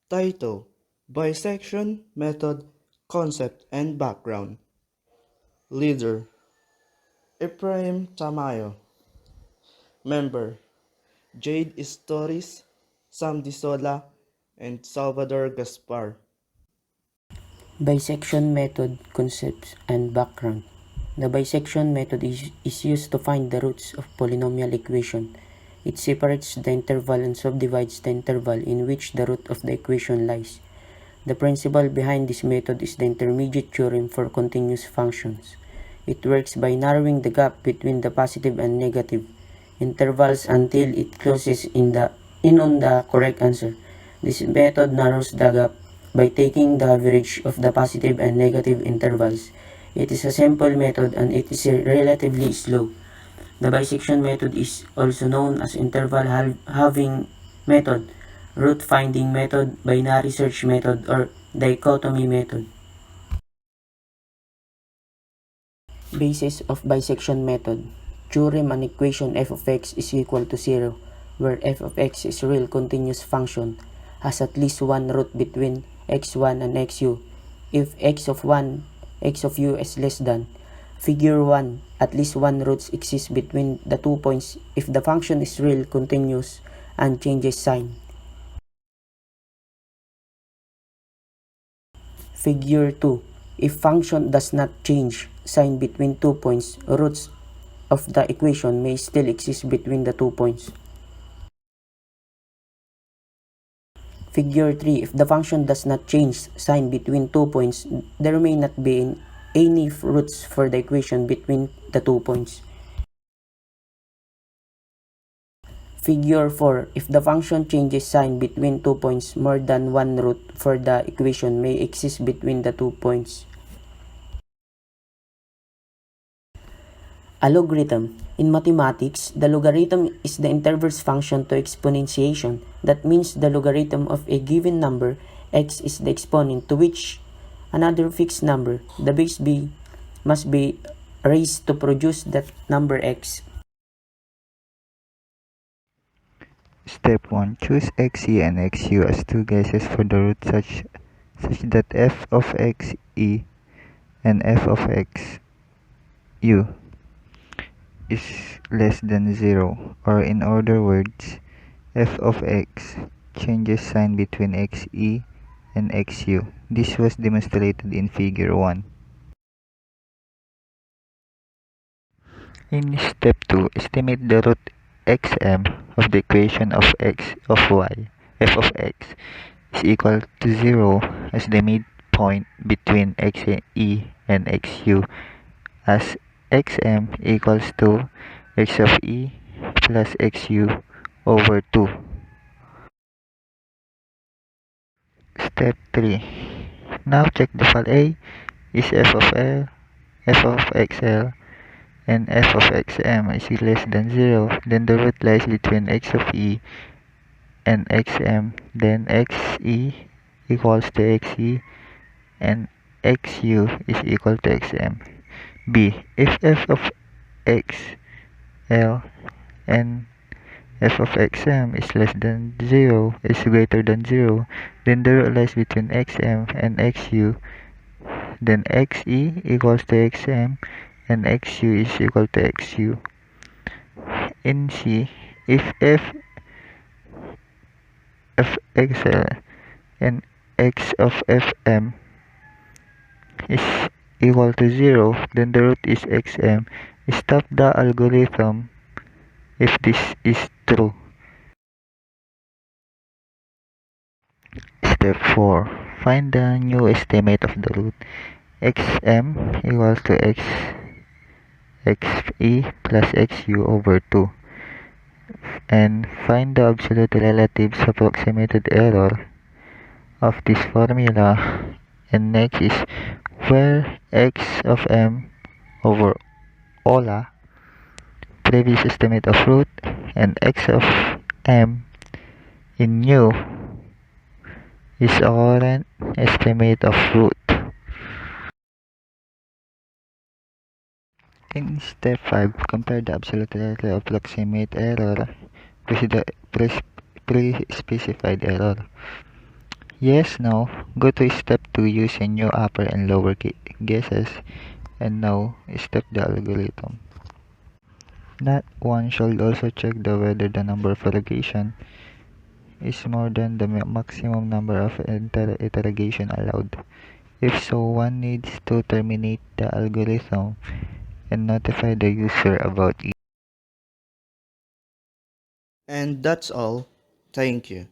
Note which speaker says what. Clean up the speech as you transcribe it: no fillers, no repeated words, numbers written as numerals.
Speaker 1: Title: Bisection Method, Concept and Background. Leader: Ephraim Tamayo. Member: Jade Stories, Sam Disola, and Salvador Gaspar.
Speaker 2: Bisection method, concepts, and background. The bisection method is used to find the roots of polynomial equation. It separates the interval and subdivides the interval in which the root of the equation lies. The principle behind this method is the intermediate theorem for continuous functions. It works by narrowing the gap between the positive and negative intervals until it closes in on the correct answer. This method narrows the gap by taking the average of the positive and negative intervals. It is a simple method and it is relatively slow. The bisection method is also known as interval halving method, root finding method, binary search method, or dichotomy method. Basis of bisection method. Theorem an equation f of x is equal to 0, where f of x is a real continuous function, has at least one root between x1 and xu. If x of 1, x of u is less than. Figure 1, at least one root exists between the 2 points if the function is real continuous and changes sign. Figure 2, if function does not change sign between 2 points, roots of the equation may still exist between the 2 points. Figure 3, if the function does not change sign between 2 points, there may not be any roots for the equation between the 2 points. Figure 4, if the function changes sign between 2 points, more than one root for the equation may exist between the 2 points. A logarithm. In mathematics, the logarithm is the inverse function to exponentiation. That means the logarithm of a given number, x, is the exponent to which another fixed number, the base b, must be raised to produce that number x.
Speaker 3: Step 1. Choose xe and xu as two guesses for the root such that f of xe and f of xu is less than 0, or in other words, f of x changes sign between xe and xu. This was demonstrated in figure 1. In step 2, estimate the root xm of the equation of x of y. F of x is equal to 0 as the midpoint between xe and xu, as xm equals to x of e plus xu over 2. Step 3. Now check the file A is f of l, f of xl, and f of xm is less than 0, then the root lies between x of e and xm, then xe equals to xe and xu is equal to xm. B. If f of xl and f of xm is less than 0 is greater than 0, then the root lies between xm and xu, then xe equals to xm and xu is equal to xu. In C, if f of xl and x of fm is equal to 0, then the root is xm. Stop the algorithm if this is true. Step 4. Find the new estimate of the root. Xm equals to xe plus xu over 2. And find the absolute relatives approximated error of this formula. And next is where x of m over ola, previous estimate of root, and x of m in new is a current estimate of root. In step 5, compare the absolute relative approximate error with the pre-specified error. Yes, no. Go to step 2 using new upper and lower guesses. And now, step the algorithm. Not one should also check whether the number of allegation is more than the maximum number of iteration allowed. If so, one needs to terminate the algorithm and notify the user about it.
Speaker 1: And that's all. Thank you.